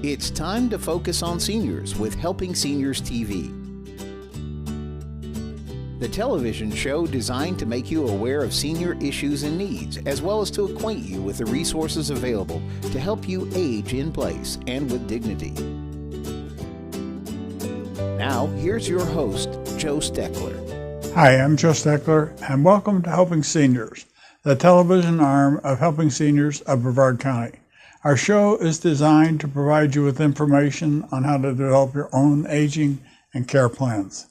It's time to focus on seniors with Helping Seniors TV. The television show designed to make you aware of senior issues and needs, as well as to acquaint you with the resources available to help you age in place and with dignity. Now, here's your host, Joe Steckler. Hi, I'm Joe Steckler, and welcome to Helping Seniors, the television arm of Helping Seniors of Brevard County. Our show is designed to provide you with information on how to develop your own aging and care plans.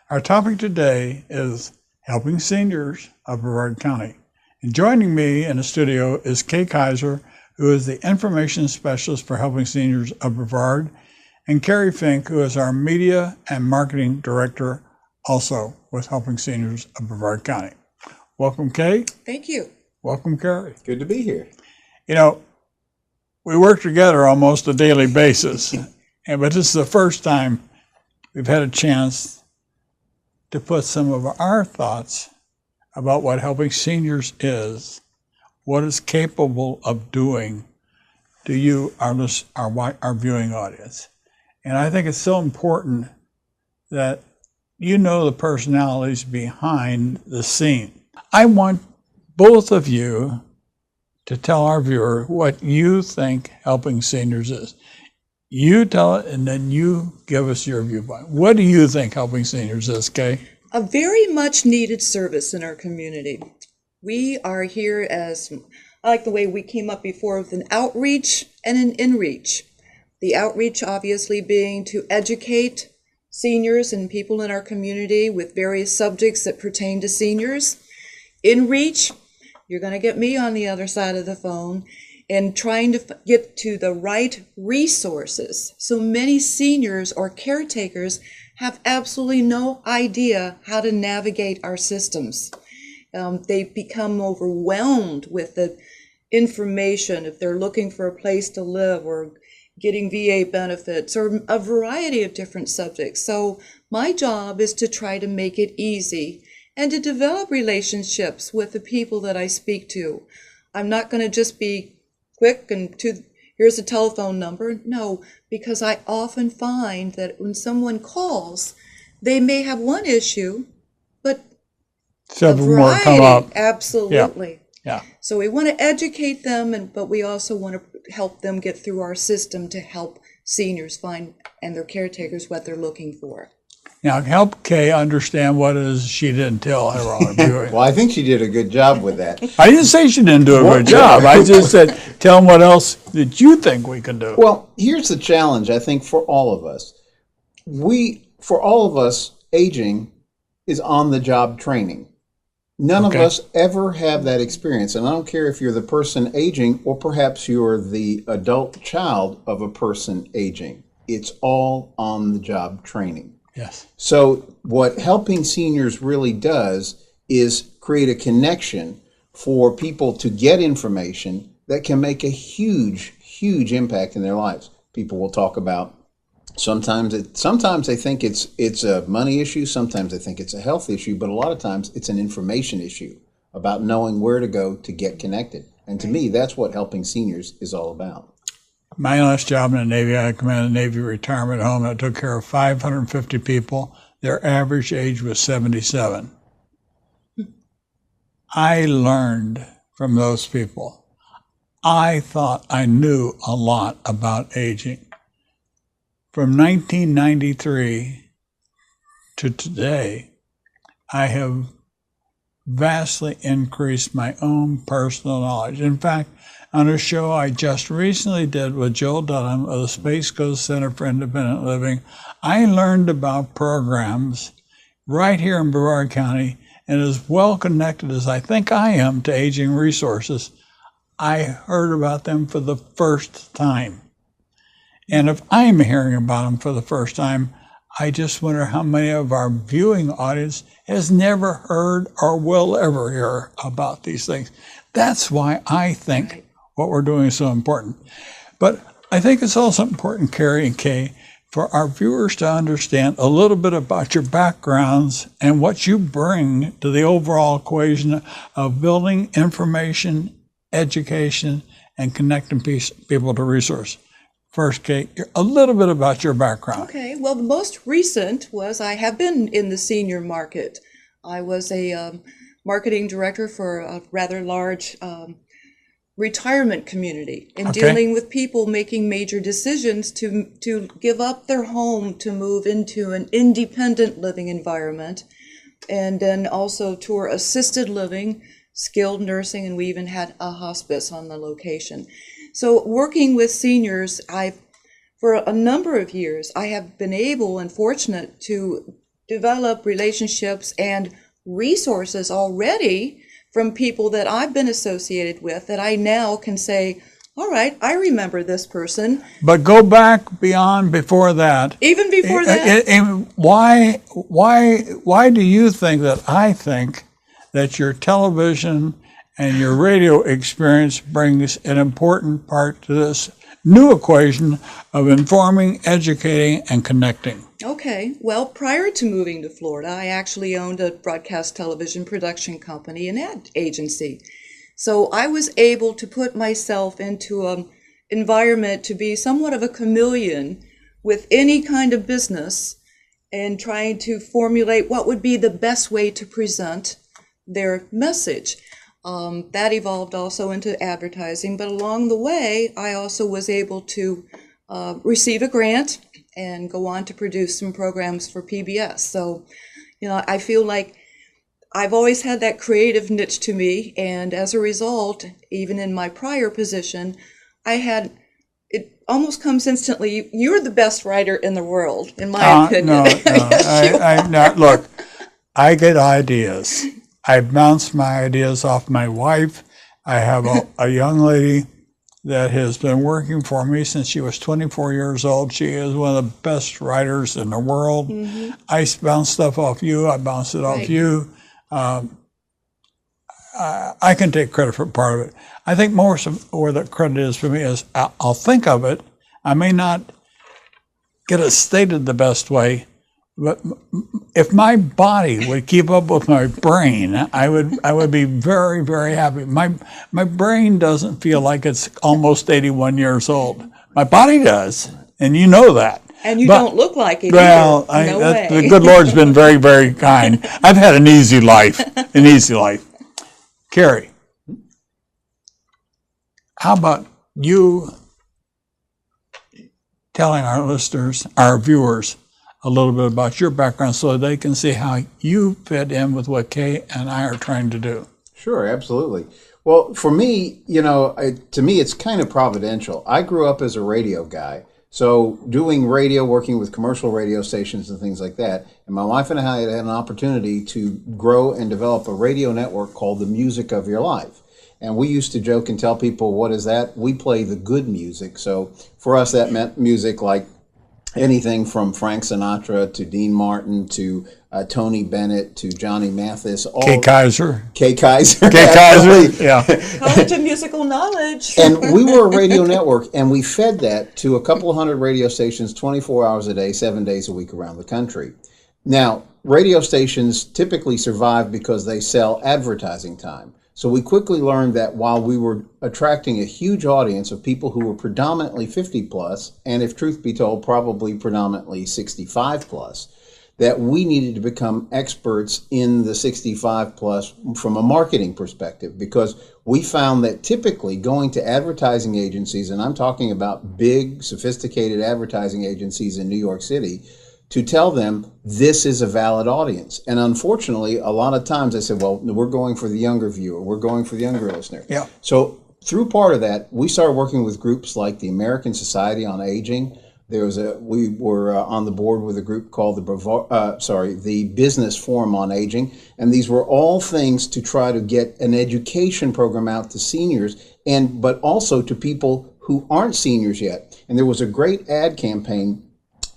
Our topic today is Helping Seniors of Brevard County. And joining me in the studio is Kay Kaiser, who is the Information Specialist for Helping Seniors of Brevard, and Kerry Fink, who is our Media and Marketing Director, also with Helping Seniors of Brevard County. Welcome, Kay. Thank you. Welcome, Kerry. Good to be here. You know, we work together almost a daily basis, but this is the first time we've had a chance to put some of our thoughts about what Helping Seniors is, what it's capable of doing to you, our viewing audience. And I think it's so important that you know the personalities behind the scene. I want both of you to tell our viewer what you think Helping Seniors is. You tell it, and then you give us your viewpoint. What do you think Helping Seniors is, Kay? A very much needed service in our community. We are here as, I like the way we came up before, with an outreach and an inreach. The outreach obviously being to educate seniors and people in our community with various subjects that pertain to seniors. Inreach, you're going to get me on the other side of the phone and trying to get to the right resources. So many seniors or caretakers have absolutely no idea how to navigate our systems. They become overwhelmed with the information if they're looking for a place to live or getting VA benefits or a variety of different subjects. So my job is to try to make it easy and to develop relationships with the people that I speak to. I'm not going to just be quick and here's a telephone number. No, because I often find that when someone calls, they may have one issue, but several more come up. Absolutely. Yeah. So we want to educate them, but we also want to help them get through our system to help seniors find and their caretakers what they're looking for. Now, help Kay understand what it is she didn't tell her on viewing. Well, I think she did a good job with that. I didn't say she didn't do a good job. I just said, tell them what else that you think we can do. Well, here's the challenge, I think, for all of us. For all of us, aging is on-the-job training. None of us ever have that experience. And I don't care if you're the person aging or perhaps you're the adult child of a person aging. It's all on-the-job training. Yes. So what Helping Seniors really does is create a connection for people to get information that can make a huge, huge impact in their lives. People will talk about sometimes they think it's a money issue, sometimes they think it's a health issue, but a lot of times it's an information issue about knowing where to go to get connected. And to me, that's what Helping Seniors is all about. My last job in the Navy, I commanded a Navy retirement home that took care of 550 people. Their average age was 77. I learned from those people. I thought I knew a lot about aging. From 1993 to today, I have vastly increased my own personal knowledge. In fact, on a show I just recently did with Joel Dunham of the Space Coast Center for Independent Living, I learned about programs right here in Brevard County, and as well connected as I think I am to aging resources, I heard about them for the first time. And if I'm hearing about them for the first time, I just wonder how many of our viewing audience has never heard or will ever hear about these things. That's why I think what we're doing is so important. But I think it's also important, Kerry and Kay, for our viewers to understand a little bit about your backgrounds and what you bring to the overall equation of building information, education, and connecting people to resource. first, Kate, a little bit about your background. Okay, well, the most recent was I have been in the senior market. I was a marketing director for a rather large retirement community and dealing with people making major decisions to give up their home to move into an independent living environment, and then also tour assisted living, skilled nursing, and we even had a hospice on the location. So working with seniors, for a number of years, I have been able and fortunate to develop relationships and resources already from people that I've been associated with that I now can say, all right, I remember this person. But go back before that. Even before that? And why do you think that your television and your radio experience brings an important part to this new equation of informing, educating, and connecting? Okay, well, prior to moving to Florida, I actually owned a broadcast television production company and ad agency. So I was able to put myself into an environment to be somewhat of a chameleon with any kind of business and trying to formulate what would be the best way to present their message. That evolved also into advertising, but along the way, I also was able to receive a grant and go on to produce some programs for PBS. So, I feel like I've always had that creative niche to me, and as a result, even in my prior position, it almost comes instantly, you're the best writer in the world, in my opinion. No, look, I get ideas. I bounce my ideas off my wife. I have a young lady that has been working for me since she was 24 years old. She is one of the best writers in the world. Mm-hmm. I bounce stuff off you. I bounce it off you. I can take credit for part of it. I think most of where the credit is for me is I'll think of it. I may not get it stated the best way, but if my body would keep up with my brain, I would be very, very happy. My brain doesn't feel like it's almost 81 years old. My body does, and you know that. And you don't look like it. Well, the good Lord's been very, very kind. I've had an easy life. Kerry, how about you telling our listeners, our viewers, a little bit about your background so they can see how you fit in with what Kay and I are trying to do? Sure, absolutely. Well, for me, to me, it's kind of providential. I grew up as a radio guy. So doing radio, working with commercial radio stations and things like that. And my wife and I had an opportunity to grow and develop a radio network called The Music of Your Life. And we used to joke and tell people, what is that? We play the good music. So for us, that meant music like anything from Frank Sinatra to Dean Martin to Tony Bennett to Johnny Mathis. Kay Kaiser. Yeah. College of Musical Knowledge. And we were a radio network, and we fed that to a couple of hundred radio stations 24 hours a day, 7 days a week around the country. Now, radio stations typically survive because they sell advertising time. So we quickly learned that while we were attracting a huge audience of people who were predominantly 50 plus, and if truth be told, probably predominantly 65 plus, that we needed to become experts in the 65 plus from a marketing perspective, because we found that typically going to advertising agencies, and I'm talking about big, sophisticated advertising agencies in New York City, to tell them this is a valid audience. And unfortunately, a lot of times I said, well, we're going for the younger viewer, we're going for the younger listener. Yeah. So through part of that, we started working with groups like the American Society on Aging. We were on the board with a group called the Business Forum on Aging. And these were all things to try to get an education program out to seniors, but also to people who aren't seniors yet. And there was a great ad campaign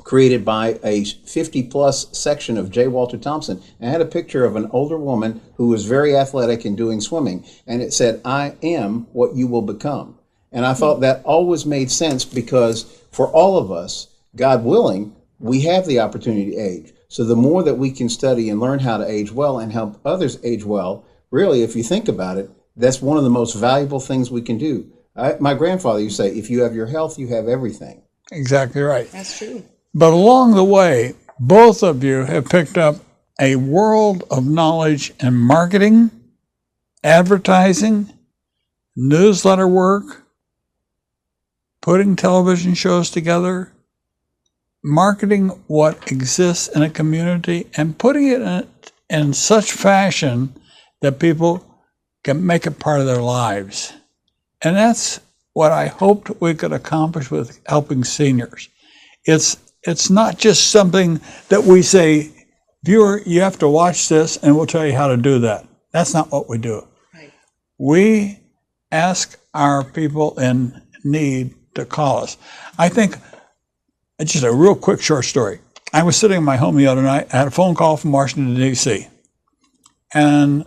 created by a 50-plus section of J. Walter Thompson. And I had a picture of an older woman who was very athletic and doing swimming. And it said, I am what you will become. And I thought that always made sense, because for all of us, God willing, we have the opportunity to age. So the more that we can study and learn how to age well and help others age well, really, if you think about it, that's one of the most valuable things we can do. My grandfather used to say, if you have your health, you have everything. Exactly right. That's true. But along the way, both of you have picked up a world of knowledge in marketing, advertising, newsletter work, putting television shows together, marketing what exists in a community, and putting it in such fashion that people can make it part of their lives. And that's what I hoped we could accomplish with Helping Seniors. It's not just something that we say, viewer, you have to watch this and we'll tell you how to do that. That's not what we do. Right. We ask our people in need to call us. I think, just a real quick short story. I was sitting in my home the other night. I had a phone call from Washington, D.C. And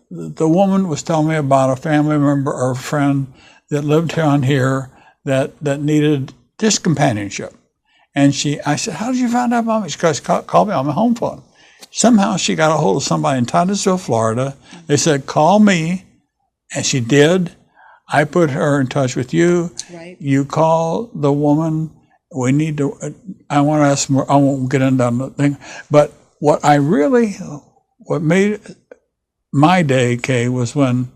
the woman was telling me about a family member or a friend that lived down here that needed just companionship. And I said, how did you find out about me? She called me on my home phone. Somehow she got a hold of somebody in Titusville, Florida. They said, call me. And she did. I put her in touch with you. Right. You call the woman. We need to, I want to ask more. I won't get into the thing. But what made my day, Kay, was when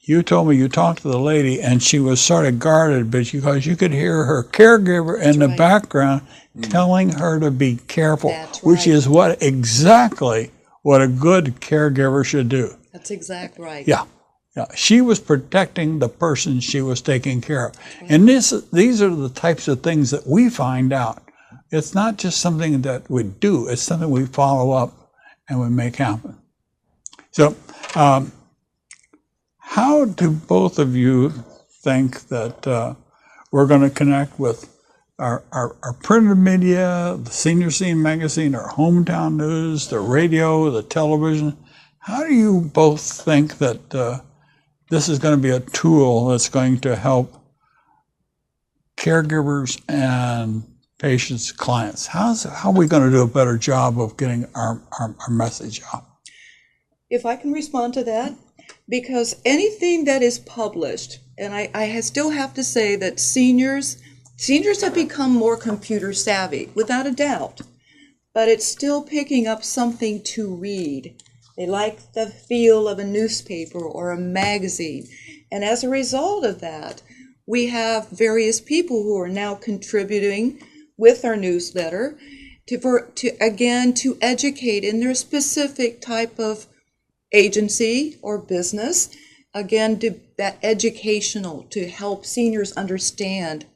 you told me you talked to the lady and she was sort of guarded, because you could hear her caregiver in the background telling her to be careful, which is exactly what a good caregiver should do. That's exactly right. Yeah. She was protecting the person she was taking care of. And these are the types of things that we find out. It's not just something that we do, it's something we follow up and we make happen. So, how do both of you think that we're going to connect with our printed media, the Senior Scene magazine, our hometown news, the radio, the television? How do you both think that this is going to be a tool that's going to help caregivers and patients, clients? How are we going to do a better job of getting our message out? If I can respond to that, because anything that is published, and I still have to say that seniors have become more computer savvy, without a doubt, but it's still picking up something to read. They like the feel of a newspaper or a magazine. And as a result of that, we have various people who are now contributing with our newsletter to educate in their specific type of agency or business, again, that educational to help seniors understand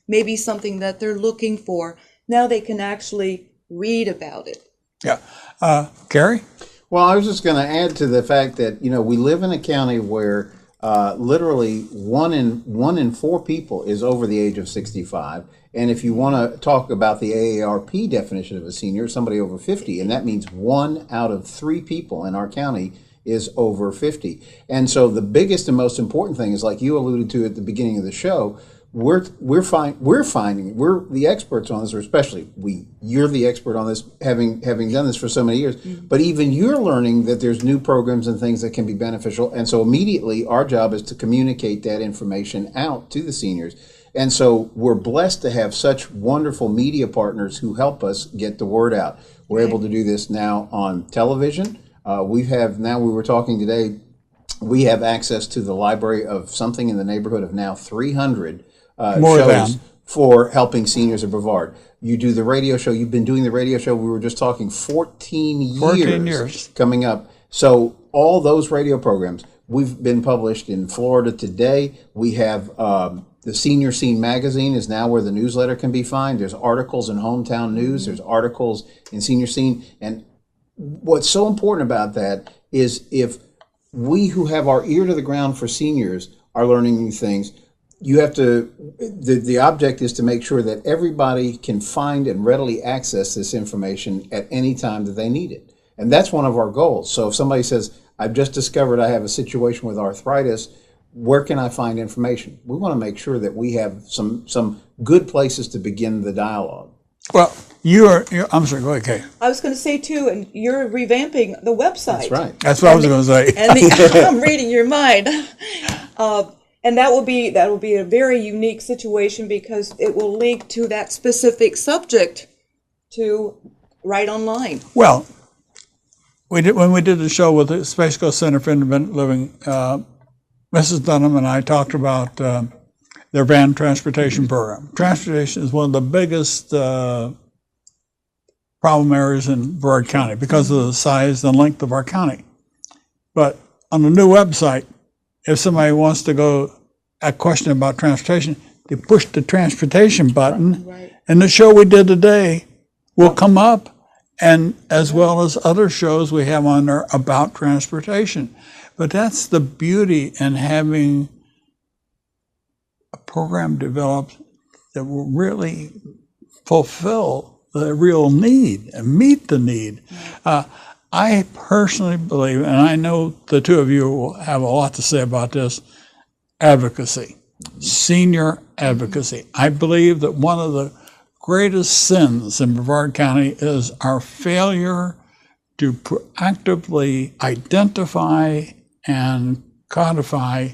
maybe something that they're looking for. Now they can actually read about it. Yeah. Kerry? Well, I was just going to add to the fact that, we live in a county where literally one in four people is over the age of 65. And if you want to talk about the AARP definition of a senior, somebody over 50, and that means 1 out of 3 people in our county is over 50. And so the biggest and most important thing is, like you alluded to at the beginning of the show, we're the experts on this, or especially you're the expert on this, having done this for so many years. Mm-hmm. But even you're learning that there's new programs and things that can be beneficial. And so immediately our job is to communicate that information out to the seniors. And so we're blessed to have such wonderful media partners who help us get the word out. We're able to do this now on television. We were talking today, we have access to the library of something in the neighborhood of now 300 shows for Helping Seniors of Brevard. You do the radio show. You've been doing the radio show. We were just talking 14 years coming up. So all those radio programs, we've been published in Florida Today. We have the Senior Scene magazine is now where the newsletter can be found. There's articles in Hometown News. There's articles in Senior Scene. And what's so important about that is, if we who have our ear to the ground for seniors are learning new things, you have to, the object is to make sure that everybody can find and readily access this information at any time that they need it. And that's one of our goals. So if somebody says, I've just discovered I have a situation with arthritis, where can I find information? We want to make sure that we have some good places to begin the dialogue. Well, I'm sorry, go ahead, Kay. I was going to say too, and you're revamping the website. That's right. That's what I was going to say. And I'm reading your mind. And that will be a very unique situation because it will link to that specific subject to Right Online. Well, when we did the show with the Space Coast Center for Independent Living, Mrs. Dunham and I talked about their van transportation program. Transportation is one of the biggest problem areas in Brevard County because of the size and length of our county. But on the new website, if somebody wants to go a question about transportation, they push the transportation button, Right. and the show we did today will come up, and as well as other shows we have on there about transportation. But that's the beauty in having a program developed that will really fulfill the real need and meet the need. I personally believe, and I know the two of you will have a lot to say about this, advocacy, senior advocacy. I believe that one of the greatest sins in Brevard County is our failure to proactively identify and codify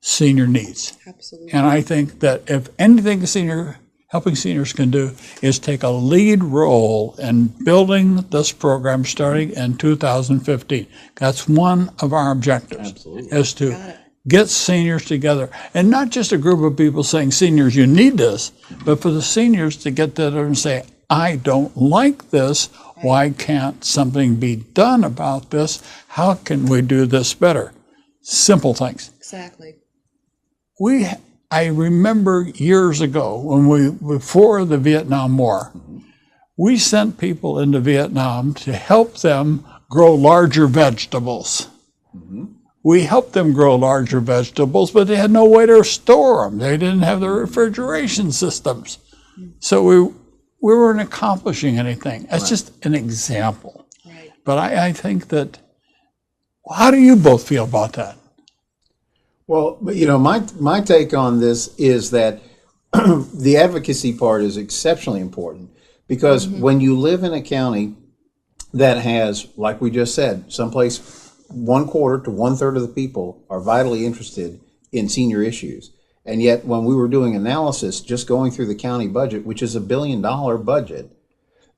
senior needs. Absolutely. And I think that if anything Helping Seniors can do is take a lead role in building this program starting in 2015. That's one of our objectives. Absolutely. Is to get seniors together. And not just a group of people saying, seniors, you need this, but for the seniors to get together and say, I don't like this. Why can't something be done about this? How can we do this better? Simple things. Exactly. I remember years ago before the Vietnam War, we sent people into Vietnam to help them grow larger vegetables. We helped them grow larger vegetables, but they had no way to store them. They didn't have the refrigeration systems. So we weren't accomplishing anything. That's just an example. Right. But I think that, how do you both feel about that? Well, my take on this is that the advocacy part is exceptionally important because when you live in a county that has, like we just said, someplace 1/4 to 1/3 of the people are vitally interested in senior issues. And yet when we were doing analysis, just going through the county budget, which is $1 billion budget,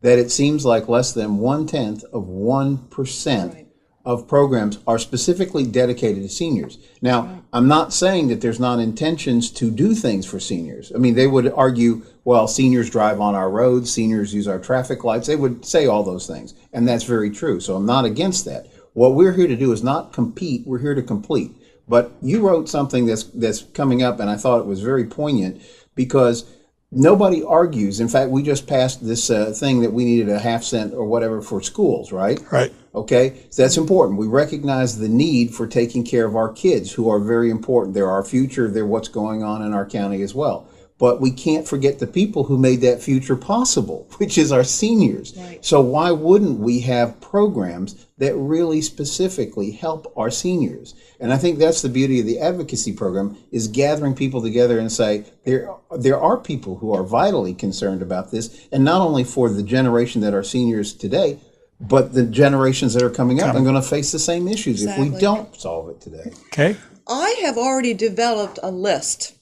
that it seems like less than 1/10 of 1% of programs are specifically dedicated to seniors. Now, I'm not saying that there's not intentions to do things for seniors. I mean, they would argue, well, seniors drive on our roads, seniors use our traffic lights. They would say all those things, and that's very true. So I'm not against that. What we're here to do is not compete, we're here to complete. But you wrote something that's coming up, and I thought it was very poignant because nobody argues. In fact, we just passed this thing that we needed a 1/2 cent or whatever for schools, right? Right. Okay, so that's important. We recognize the need for taking care of our kids, who are very important. They're our future. They're what's going on in our county as well. But we can't forget the people who made that future possible, which is our seniors. Right. So why wouldn't we have programs that really specifically help our seniors? And I think that's the beauty of the advocacy program, is gathering people together and say, there are people who are vitally concerned about this, and not only for the generation that are seniors today, but the generations that are coming up are going to face the same issues if we don't solve it today. Okay. I have already developed a list,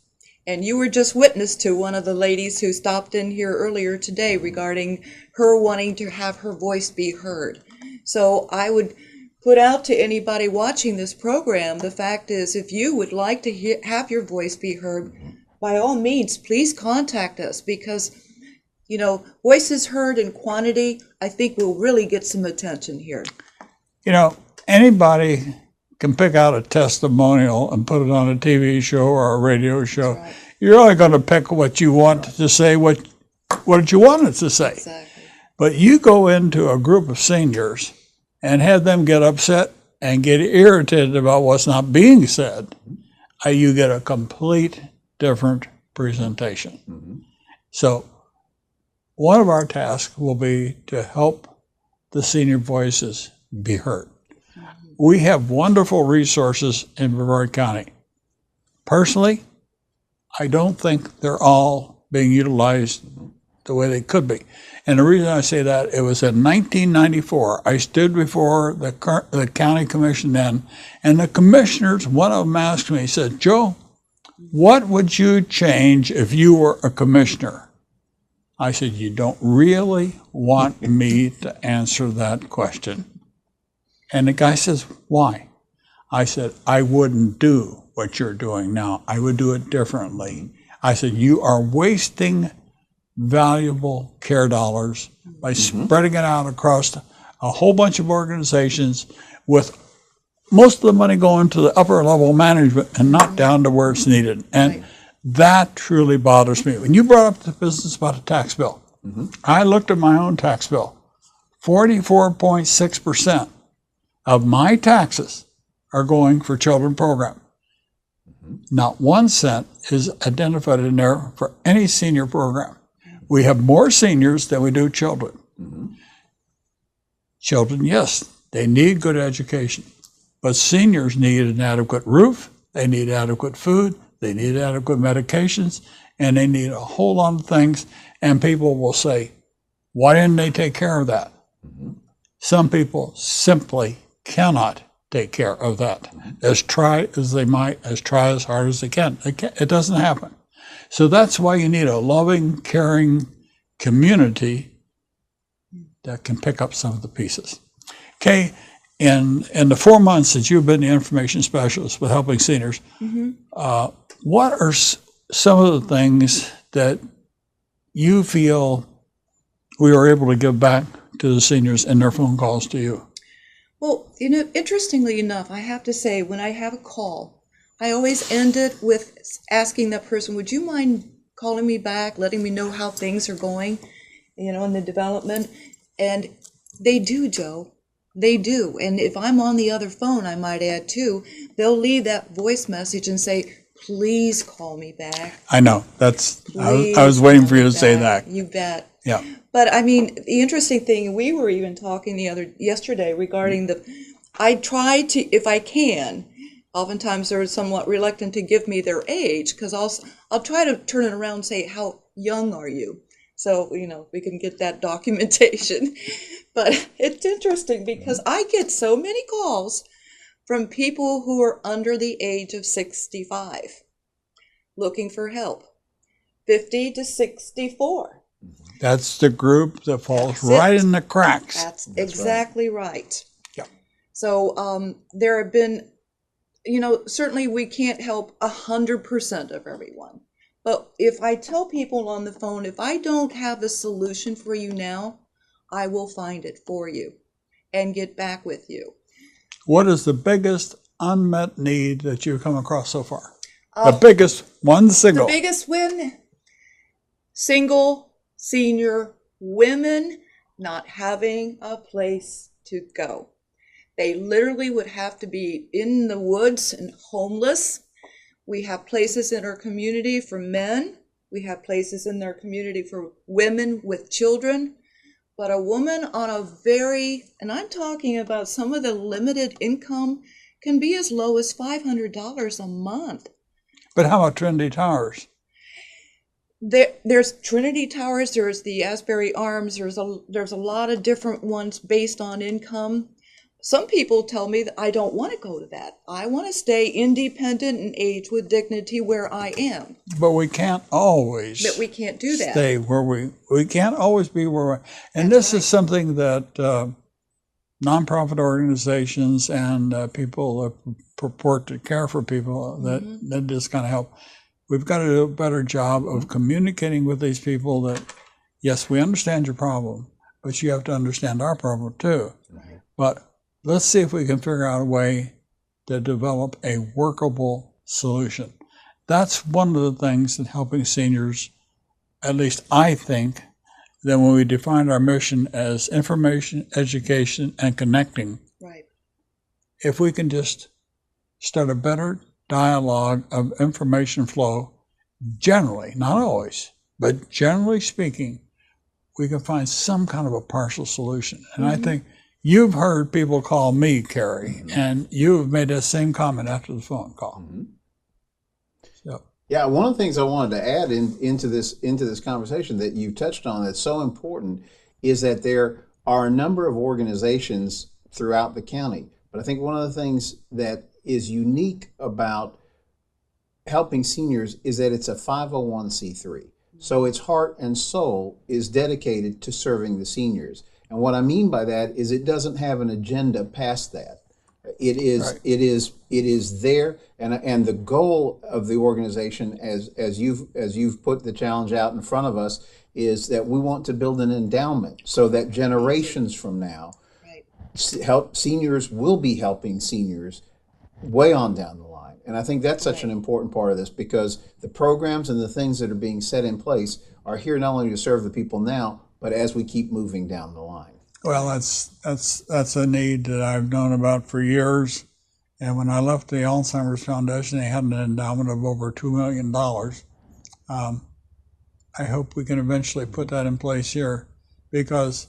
and you were just witness to one of the ladies who stopped in here earlier today regarding her wanting to have her voice be heard. So I would put out to anybody watching this program, the fact is, if you would like to have your voice be heard, by all means, please contact us, because voices heard in quantity, I think will really get some attention here. Anybody can pick out a testimonial and put it on a TV show or a radio show. Right. You're only going to pick what you want to say, what you want it to say. Exactly. But you go into a group of seniors and have them get upset and get irritated about what's not being said, you get a complete different presentation. Mm-hmm. So one of our tasks will be to help the senior voices be heard. We have wonderful resources in Brevard County. Personally, I don't think they're all being utilized the way they could be. And the reason I say that, it was in 1994, I stood before the county commission then, and the commissioners, one of them asked me, he said, Joe, What would you change if you were a commissioner? I said, you don't really want me to answer that question. And the guy says, why? I said, I wouldn't do what you're doing now. I would do it differently. I said, you are wasting valuable care dollars by spreading it out across a whole bunch of organizations with most of the money going to the upper level management and not down to where it's needed. And that truly bothers me. When you brought up the business about a tax bill, I looked at my own tax bill. 44.6% of my taxes are going for children program. Not 1 cent is identified in there for any senior program. We have more seniors than we do children. Children, yes, they need good education, but seniors need an adequate roof, they need adequate food, they need adequate medications, and they need a whole lot of things. And people will say, why didn't they take care of that? Some people simply cannot take care of that. As try as they might, try as hard as they can. It doesn't happen. So that's why you need a loving, caring community that can pick up some of the pieces. Okay, in the 4 months that you've been the information specialist with Helping Seniors, what are some of the things that you feel we were able to give back to the seniors in their phone calls to you? Well, interestingly enough, I have to say, when I have a call, I always end it with asking that person, would you mind calling me back, letting me know how things are going, in the development? And they do, Joe. They do. And if I'm on the other phone, I might add too, they'll leave that voice message and say, please call me back. I know. I was waiting for you to say that. You bet. Yeah. But I mean, the interesting thing, we were even talking yesterday regarding I try to, if I can, oftentimes they're somewhat reluctant to give me their age, because I'll try to turn it around and say, how young are you? So, we can get that documentation. But it's interesting because I get so many calls from people who are under the age of 65 looking for help, 50 to 64. That's the group that falls right in the cracks. That's exactly right. Yeah. So there have been, certainly we can't help 100% of everyone. But if I tell people on the phone, if I don't have a solution for you now, I will find it for you and get back with you. What is the biggest unmet need that you've come across so far? The biggest one, single. The biggest one, single senior women not having a place to go. They literally would have to be in the woods and homeless. We have places in our community for men. We have places in our community for women with children. But a woman on and I'm talking about some of the limited income, can be as low as $500 a month. But how about Trinity Towers? There's Trinity Towers, there's the Asbury Arms, there's a lot of different ones based on income. Some people tell me that I don't want to go to that. I want to stay independent and age with dignity where I am. But we can't always. But we can't do that. Stay where we can't always be where we're. And this is something that nonprofit organizations and people that purport to care for people that just kind of help. We've got to do a better job of communicating with these people that, yes, we understand your problem, but you have to understand our problem too. Right. But let's see if we can figure out a way to develop a workable solution. That's one of the things that Helping Seniors, at least I think, that when we define our mission as information, education, and connecting, right. If we can just start a better dialogue of information flow, generally, not always, but generally speaking, we can find some kind of a partial solution. And I think you've heard people call me, Kerry, and you've made that same comment after the phone call. So. Yeah, one of the things I wanted to add into this conversation that you touched on that's so important is that there are a number of organizations throughout the county. But I think one of the things that is unique about Helping Seniors is that it's a 501c3. So its heart and soul is dedicated to serving the seniors. And what I mean by that is it doesn't have an agenda past that. It is Right. it is there, and the goal of the organization, as you've put the challenge out in front of us, is that we want to build an endowment so that generations from now, seniors will be helping seniors way on down the line. And I think that's such an important part of this, because the programs and the things that are being set in place are here not only to serve the people now, but as we keep moving down the line. Well, that's a need that I've known about for years. And when I left the Alzheimer's Foundation, they had an endowment of over $2 million. I hope we can eventually put that in place here, because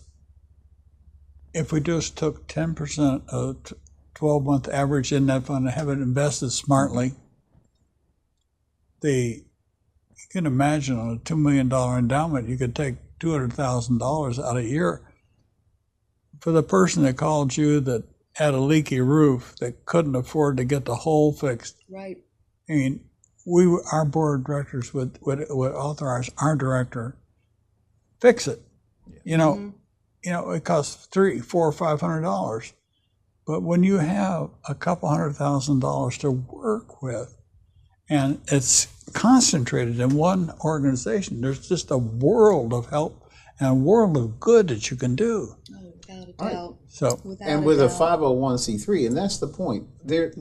if we just took 10% of 12-month average in that fund and have it invested smartly, you can imagine on a $2 million endowment, you could take $200,000 out a year. For the person that called you that had a leaky roof that couldn't afford to get the hole fixed, Right. I mean, our board of directors would authorize our director fix it. You know, it costs $300, $400, $500. But when you have a couple $100,000 to work with, and it's concentrated in one organization, there's just a world of help and a world of good that you can do. Oh, without a doubt. So, And with a 501c3, and that's the point. There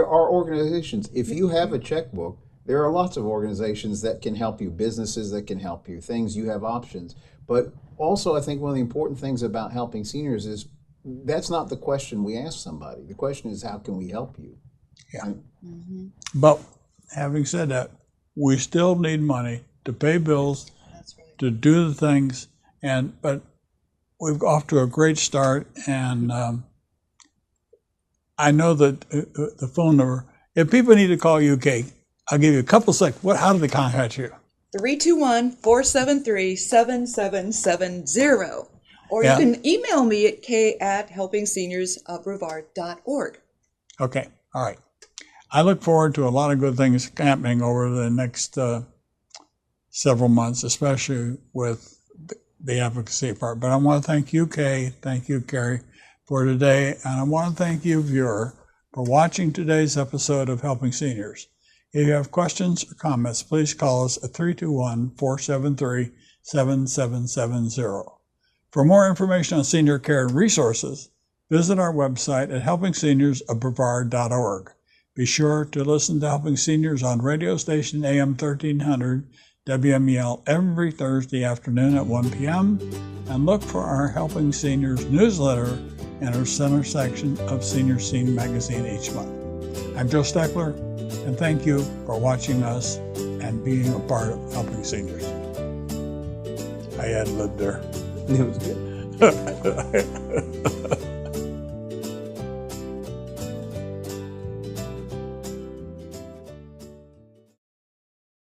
are organizations. If you have a checkbook, there are lots of organizations that can help you, businesses that can help you, things you have options. But also, I think one of the important things about helping seniors is that's not the question we ask somebody. The question is, how can we help you? yeah. But having said that, we still need money to pay bills, That's right. to do the things, but we've off to a great start, and I know that the phone number, if people need to call UK, I'll give you a couple seconds. How do they contact you? 321-473-7770. Or Yeah. you can email me at k@helpingseniorsofbrevard.org. Okay, all right. I look forward to a lot of good things happening over the next several months, especially with the advocacy part. But I want to thank you, Kay, thank you, Kerry, for today. And I want to thank you, viewer, for watching today's episode of Helping Seniors. If you have questions or comments, please call us at 321-473-7770. For more information on senior care and resources, visit our website at helpingseniorsofbrevard.org. Be sure to listen to Helping Seniors on radio station AM 1300 WMEL every Thursday afternoon at 1 p.m. and look for our Helping Seniors newsletter in our center section of Senior Scene magazine each month. I'm Joe Steckler, and thank you for watching us and being a part of Helping Seniors. I ad-libbed there. It was good.